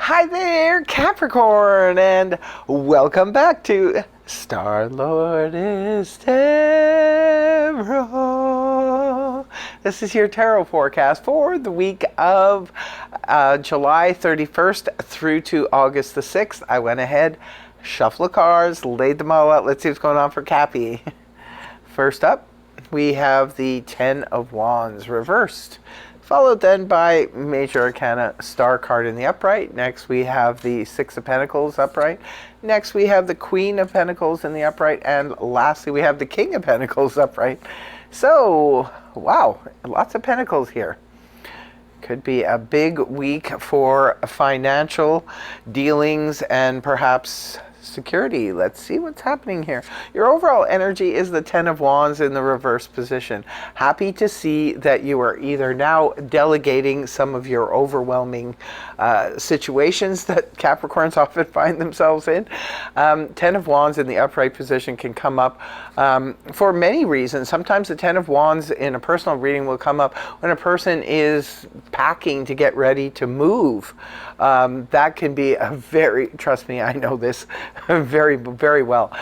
Hi there, Capricorn, and welcome back to Star-Lord is Tarot. This is your tarot forecast for the week of July 31st through to August the 6th. I went ahead, shuffled the cards, laid them all out. Let's see what's going on for Cappy. First up, we have the Ten of Wands reversed, followed then by Major Arcana Star card in the upright. Next we have the Six of Pentacles upright. Next we have the Queen of Pentacles in the upright. And lastly we have the King of Pentacles upright. So, wow, lots of pentacles here. Could be a big week for financial dealings and perhaps security. Let's see what's happening here. Your overall energy is the Ten of Wands in the reverse position. Happy to see that you are either now delegating some of your overwhelming situations that Capricorns often find themselves in. Ten of Wands in the upright position can come up for many reasons. Sometimes the Ten of Wands in a personal reading will come up when a person is packing to get ready to move. That can be a very, trust me, I know this very, very well.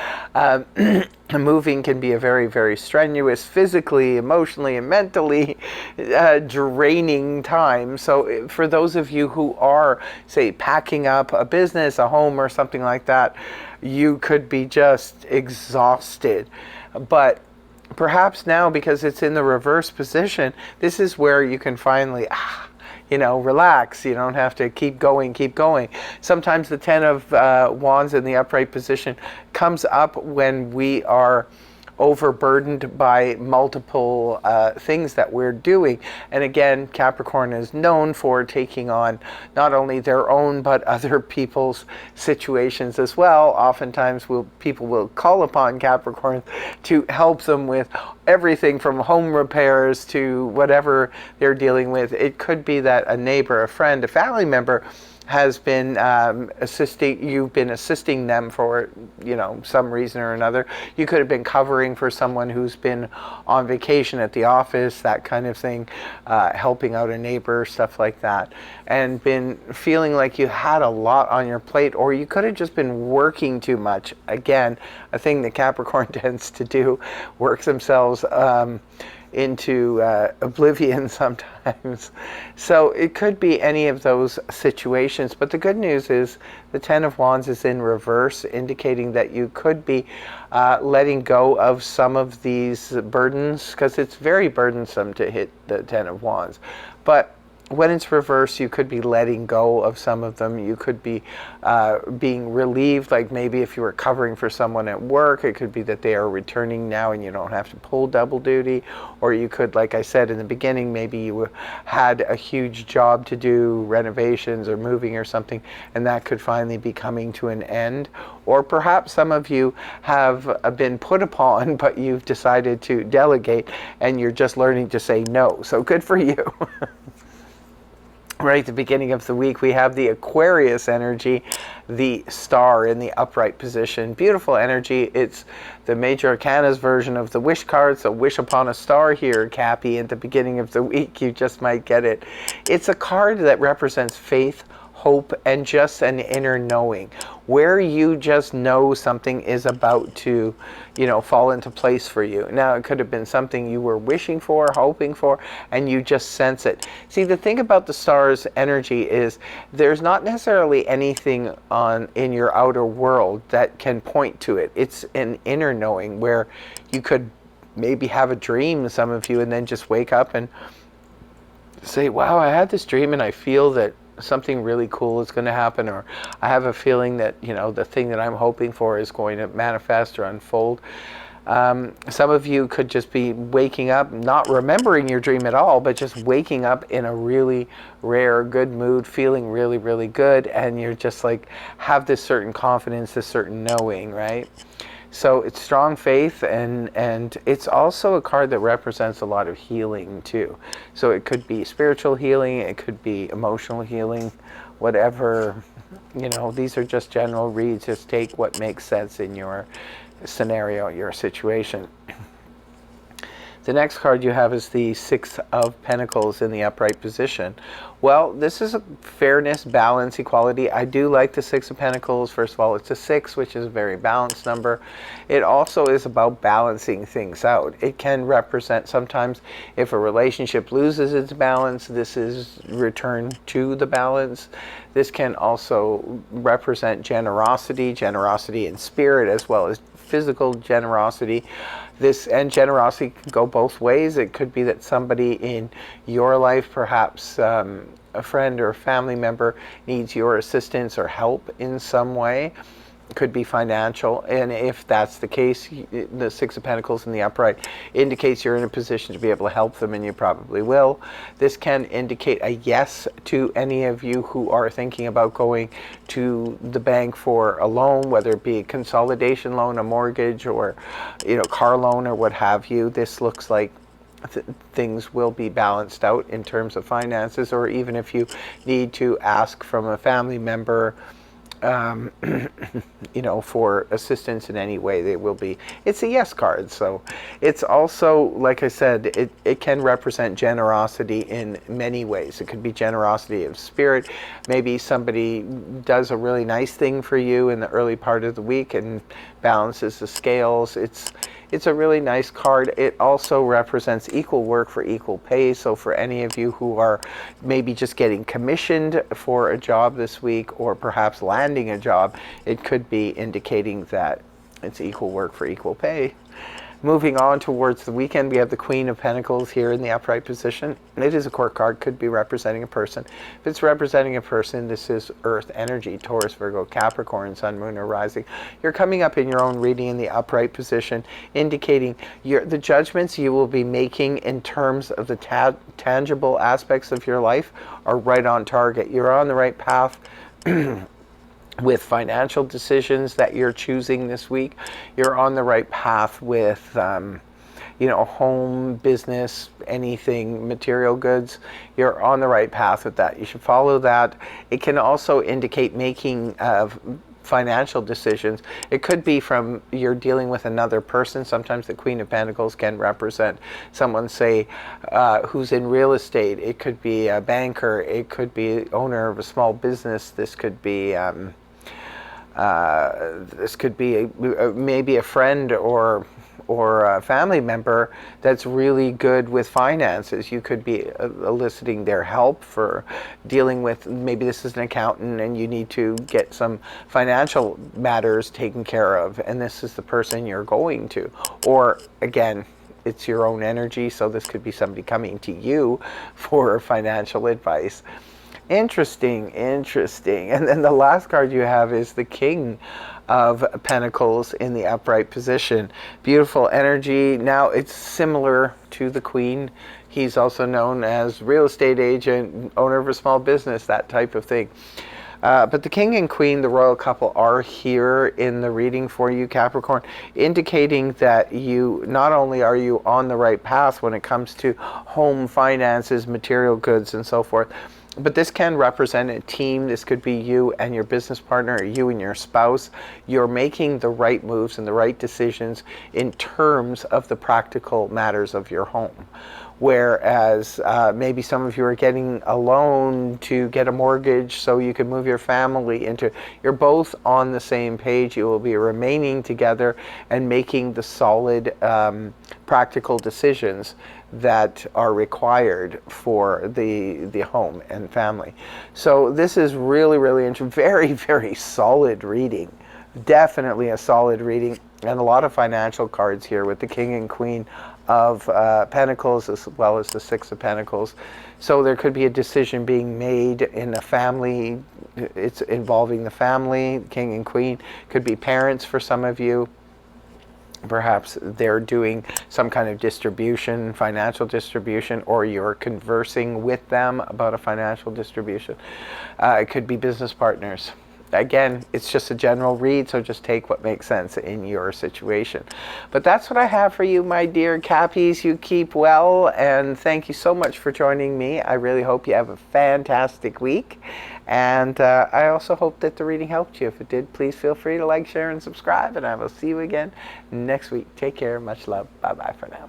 Moving can be a very, very strenuous, physically, emotionally, and mentally draining time. So for those of you who are, say, packing up a business, a home, or something like that, you could be just exhausted. But perhaps now, because it's in the reverse position, this is where you can finally relax. You don't have to keep going, keep going. Sometimes the Ten of Wands in the upright position comes up when we are overburdened by multiple things that we're doing. And again, Capricorn is known for taking on not only their own but other people's situations as well. Oftentimes people will call upon Capricorn to help them with everything from home repairs to whatever they're dealing with. It could be that a neighbor, a friend, a family member has been you've been assisting them for, some reason or another. You could have been covering for someone who's been on vacation at the office, that kind of thing, helping out a neighbor, stuff like that, and been feeling like you had a lot on your plate, or you could have just been working too much. Again, a thing that Capricorn tends to do, works themselves into oblivion sometimes. So it could be any of those situations, but the good news is the Ten of Wands is in reverse, indicating that you could be letting go of some of these burdens, because it's very burdensome to hit the Ten of Wands. But when it's reversed, you could be letting go of some of them. You could be being relieved, like maybe if you were covering for someone at work, it could be that they are returning now and you don't have to pull double duty. Or you could, like I said in the beginning, maybe you had a huge job to do, renovations or moving or something, and that could finally be coming to an end. Or perhaps some of you have been put upon, but you've decided to delegate and you're just learning to say no. So good for you. Right at the beginning of the week, we have the Aquarius energy, the Star in the upright position. Beautiful energy. It's the Major Arcana's version of the wish card, so wish upon a star here, Cappy. At the beginning of the week, you just might get it. It's a card that represents faith, hope, and just an inner knowing, where you just know something is about to, fall into place for you. Now, it could have been something you were wishing for, hoping for, and you just sense it. See, the thing about the star's energy is there's not necessarily anything in your outer world that can point to it. It's an inner knowing where you could maybe have a dream, some of you, and then just wake up and say, wow, I had this dream and I feel that something really cool is going to happen, or I have a feeling that the thing that I'm hoping for is going to manifest or unfold. Some of you could just be waking up not remembering your dream at all, but just waking up in a really rare good mood, feeling really, really good, and you're just like have this certain confidence, this certain knowing, right? So it's strong faith, and it's also a card that represents a lot of healing too. So it could be spiritual healing, it could be emotional healing, whatever. These are just general reads. Just take what makes sense in your scenario, your situation. The next card you have is the Six of Pentacles in the upright position. Well, this is a fairness, balance, equality. I do like the Six of Pentacles. First of all, it's a 6, which is a very balanced number. It also is about balancing things out. It can represent sometimes if a relationship loses its balance, this is return to the balance. This can also represent generosity, generosity in spirit as well as physical generosity. And generosity can go both ways. It could be that somebody in your life, perhaps a friend or a family member, needs your assistance or help in some way. It could be financial, and if that's the case, the Six of Pentacles in the upright indicates you're in a position to be able to help them, and you probably will. This can indicate a yes to any of you who are thinking about going to the bank for a loan, whether it be a consolidation loan, a mortgage, or car loan, or what have you. This looks like things will be balanced out in terms of finances, or even if you need to ask from a family member for assistance in any way, they will be. It's a yes card. So it's also, like I said, it can represent generosity in many ways. It could be generosity of spirit. Maybe somebody does a really nice thing for you in the early part of the week and balances the scales. It's a really nice card. It also represents equal work for equal pay. So for any of you who are maybe just getting commissioned for a job this week, or perhaps landing a job, it could be indicating that it's equal work for equal pay. Moving on towards the weekend, we have the Queen of Pentacles here in the upright position. It is a court card, could be representing a person. If it's representing a person, this is Earth energy, Taurus, Virgo, Capricorn, Sun, Moon, or Rising. You're coming up in your own reading in the upright position, indicating the judgments you will be making in terms of the tangible aspects of your life are right on target. You're on the right path. With financial decisions that you're choosing this week, you're on the right path with, home, business, anything, material goods. You're on the right path with that. You should follow that. It can also indicate making financial decisions. It could be from you're dealing with another person. Sometimes the Queen of Pentacles can represent someone, say, who's in real estate. It could be a banker. It could be owner of a small business. This could be maybe a friend or a family member that's really good with finances. You could be eliciting their help for dealing with, maybe this is an accountant and you need to get some financial matters taken care of, and this is the person you're going to. Or again, it's your own energy, so this could be somebody coming to you for financial advice. Interesting. And then the last card you have is the King of Pentacles in the upright position. Beautiful energy. Now it's similar to the Queen. He's also known as real estate agent, owner of a small business, that type of thing. But the King and Queen, the royal couple, are here in the reading for you, Capricorn, indicating that you not only are you on the right path when it comes to home finances, material goods, and so forth, but this can represent a team. This could be you and your business partner, or you and your spouse. You're making the right moves and the right decisions in terms of the practical matters of your home. Whereas maybe some of you are getting a loan to get a mortgage so you can move your family into, you're both on the same page. You will be remaining together and making the solid practical decisions that are required for the home and family. So this is really, really interesting. Very, very solid reading. Definitely a solid reading, and a lot of financial cards here with the King and Queen of Pentacles, as well as the Six of Pentacles. So there could be a decision being made in a family. It's involving the family. King and Queen could be parents for some of you. Perhaps they're doing some kind of distribution, financial distribution, or you're conversing with them about a financial distribution. It could be business partners. Again, it's just a general read, so just take what makes sense in your situation. But that's what I have for you, my dear Cappies. You keep well, and thank you so much for joining me. I really hope you have a fantastic week. And I also hope that the reading helped you. If it did, please feel free to like, share, and subscribe. And I will see you again next week. Take care. Much love. Bye-bye for now.